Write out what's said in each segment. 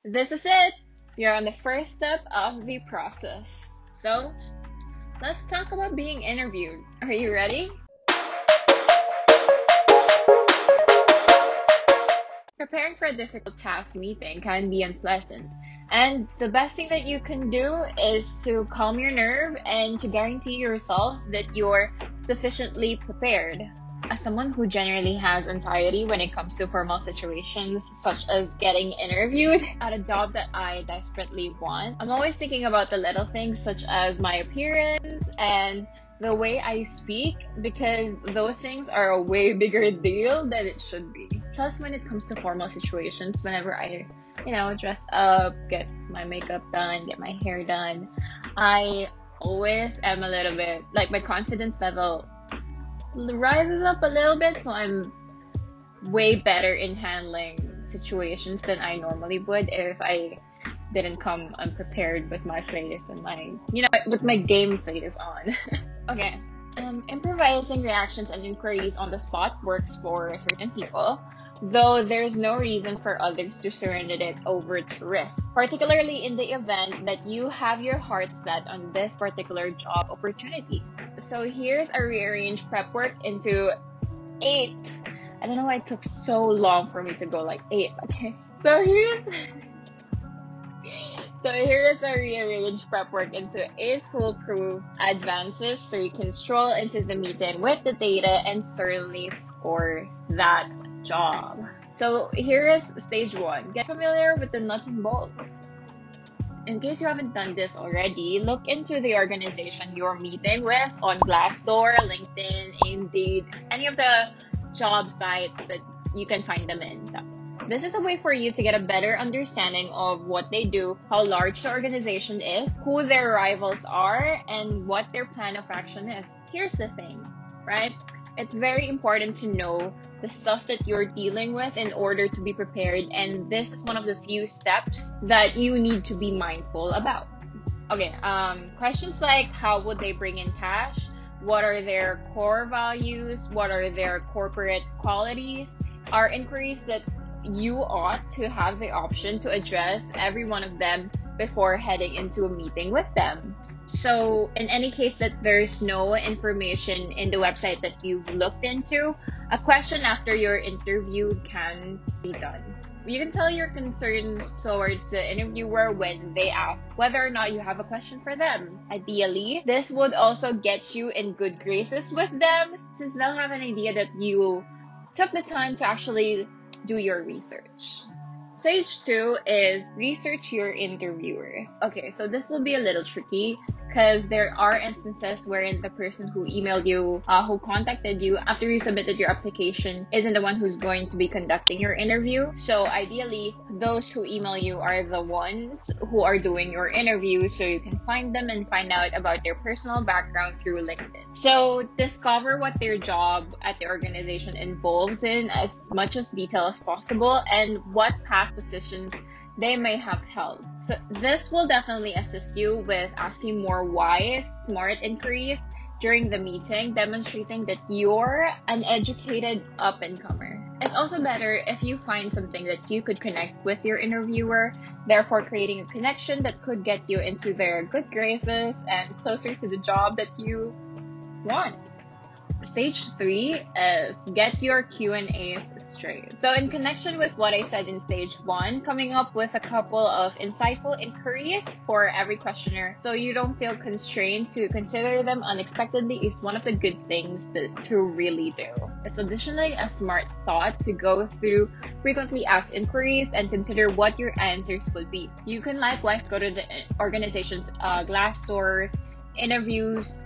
This is it. You're on the first step of the process. So, let's talk about being interviewed. Are you ready? Preparing for a difficult task meeting can be unpleasant. And the best thing that you can do is to calm your nerve and to guarantee yourselves that you're sufficiently prepared. As someone who generally has anxiety when it comes to formal situations, such as getting interviewed at a job that I desperately want, I'm always thinking about the little things such as my appearance and the way I speak, because those things are a way bigger deal than it should be. Plus, when it comes to formal situations, whenever I, dress up, get my makeup done, get my hair done, I always am a little bit, like, my confidence level rises up a little bit, so I'm way better in handling situations than I normally would if I didn't come unprepared with my face and with my game face on. Okay. Improvising reactions and inquiries on the spot works for certain people, though there's no reason for others to surrender it over to risk, particularly in the event that you have your heart set on this particular job opportunity. So here's a rearranged prep work into 8. I don't know why it took so long for me to go like 8. Okay. So here is a rearranged prep work into 8 foolproof advances so you can stroll into the meeting with the data and certainly score that job. So here is stage 1. Get familiar with the nuts and bolts. In case you haven't done this already, look into the organization you're meeting with on Glassdoor, LinkedIn, Indeed, any of the job sites that you can find them in. This is a way for you to get a better understanding of what they do, how large the organization is, who their rivals are, and what their plan of action is. Here's the thing, right? It's very important to know the stuff that you're dealing with in order to be prepared, and this is one of the few steps that you need to be mindful about. Okay, questions like how would they bring in cash? What are their core values? What are their corporate qualities? Are inquiries that you ought to have the option to address every one of them before heading into a meeting with them. So in any case that there's no information in the website that you've looked into, a question after your interview can be done. You can tell your concerns towards the interviewer when they ask whether or not you have a question for them. Ideally, this would also get you in good graces with them, since they'll have an idea that you took the time to actually do your research. Stage 2 is research your interviewers. Okay, so this will be a little tricky because there are instances wherein the person who emailed you, who contacted you after you submitted your application, isn't the one who's going to be conducting your interview. So ideally, those who email you are the ones who are doing your interview, so you can find them and find out about their personal background through LinkedIn. So discover what their job at the organization involves in as much as detail as possible and what past positions they may have held. So this will definitely assist you with asking more wise, smart inquiries during the meeting, demonstrating that you're an educated up-and-comer. It's also better if you find something that you could connect with your interviewer, therefore creating a connection that could get you into their good graces and closer to the job that you want. Stage 3 is get your Q&As straight. So in connection with what I said in stage 1, coming up with a couple of insightful inquiries for every questioner so you don't feel constrained to consider them unexpectedly is one of the good things to really do. It's additionally a smart thought to go through frequently asked inquiries and consider what your answers would be. You can likewise go to the organization's Glassdoor interviews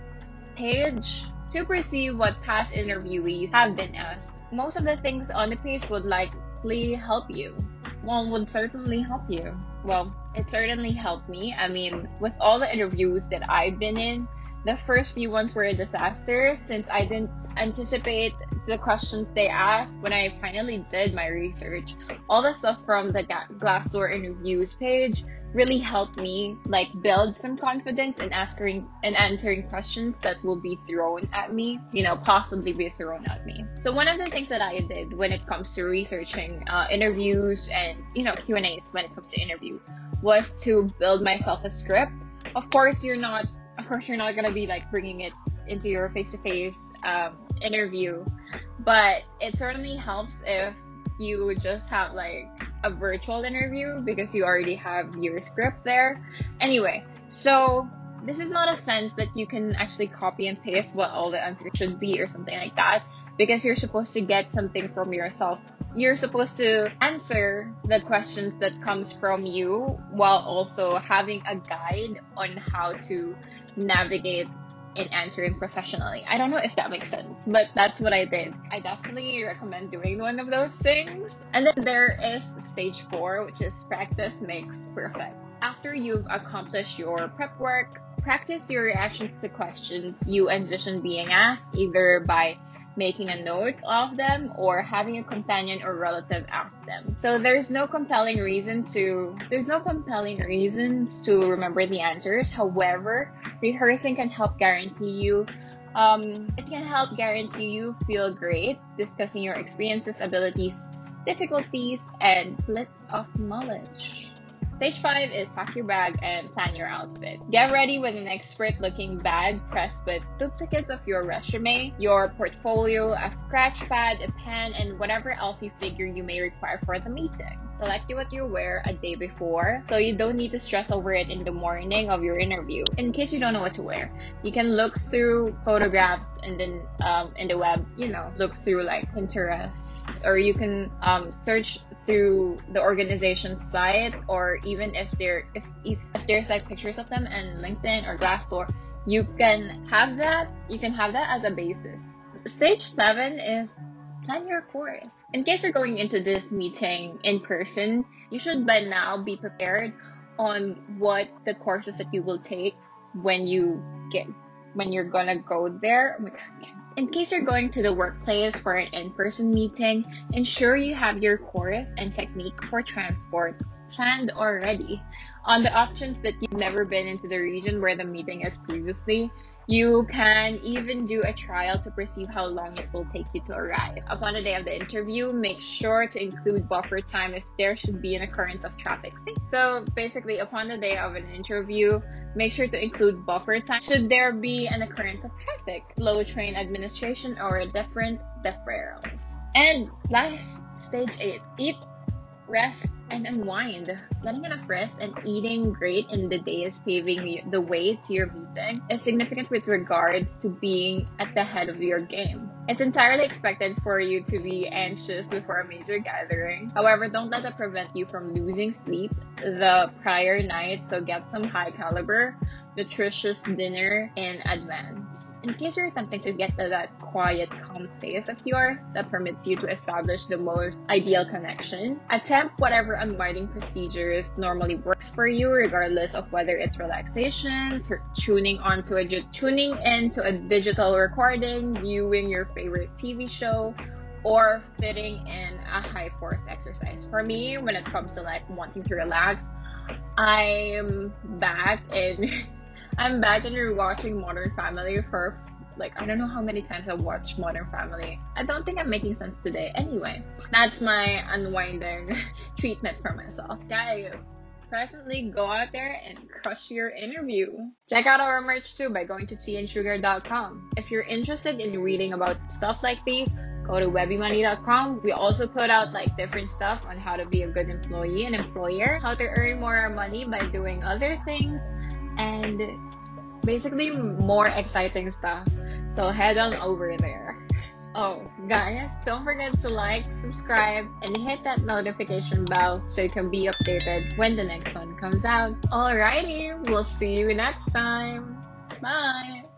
page to perceive what past interviewees have been asked. Most of the things on the page would likely help you. One would certainly help you. Well, it certainly helped me. I mean, with all the interviews that I've been in, The first few ones were a disaster since I didn't anticipate the questions they asked. When I finally did my research, all the stuff from the Glassdoor interviews page really helped me like build some confidence in answering questions that will be thrown at me, possibly be thrown at me. So one of the things that I did when it comes to researching interviews and Q&As when it comes to interviews was to build myself a script. Of course you're not gonna be like bringing it into your face-to-face interview, but it certainly helps if you just have like a virtual interview because you already have your script there. Anyway, so this is not a sense that you can actually copy and paste what all the answers should be or something like that, because you're supposed to get something from yourself. You're supposed to answer the questions that comes from you while also having a guide on how to navigate in answering professionally. I don't know if that makes sense, but that's what I did. I definitely recommend doing one of those things. And then there is stage 4, which is practice makes perfect. After you've accomplished your prep work, practice your reactions to questions you envision being asked, either by making a note of them or having a companion or relative ask them. So there's no compelling reasons to remember the answers. However, rehearsing can help guarantee you feel great discussing your experiences, abilities, difficulties, and bits of knowledge. Stage 5 is pack your bag and plan your outfit. Get ready with an expert-looking bag pressed with duplicates of your resume, your portfolio, a scratch pad, a pen, and whatever else you figure you may require for the meeting. Select what you wear a day before, so you don't need to stress over it in the morning of your interview. In case you don't know what to wear, you can look through photographs and then in the web, look through like Pinterest, or you can search through the organization's site, or even if there's like pictures of them in LinkedIn or Glassdoor, you can have that as a basis. Stage 7 is plan your course. In case you're going into this meeting in person, you should by now be prepared on what the courses that you will take when you're gonna go there. Oh my God. In case you're going to the workplace for an in-person meeting, ensure you have your course and technique for transport planned already. On the options that you've never been into the region where the meeting is previously, you can even do a trial to perceive how long it will take you to arrive. Upon the day of the interview, make sure to include buffer time if there should be an occurrence of traffic. So basically, upon the day of an interview, make sure to include buffer time should there be an occurrence of traffic, slow train administration, or different deferrals. And last, stage 8, eat, rest, and unwind. Getting enough rest and eating great in the days paving the way to your meeting is significant with regards to being at the head of your game. It's entirely expected for you to be anxious before a major gathering. However, don't let that prevent you from losing sleep the prior night, so get some high caliber, nutritious dinner in advance. In case you're attempting to get to that quiet, calm space of yours that permits you to establish the most ideal connection, attempt whatever unwinding procedures normally works for you, regardless of whether it's relaxation, tuning into a digital recording, viewing your favorite TV show, or fitting in a high force exercise. For me, when it comes to like wanting to relax, I'm back in rewatching Modern Family for like, I don't know how many times I've watched Modern Family. I don't think I'm making sense today. Anyway, that's my unwinding treatment for myself. Guys, presently go out there and crush your interview. Check out our merch too by going to teaandsugar.com. If you're interested in reading about stuff like these, go to webymoney.com. We also put out like different stuff on how to be a good employee and employer, how to earn more money by doing other things, and basically more exciting stuff. So head on over there. Oh, guys, don't forget to like, subscribe, and hit that notification bell so you can be updated when the next one comes out. Alrighty, we'll see you next time. Bye!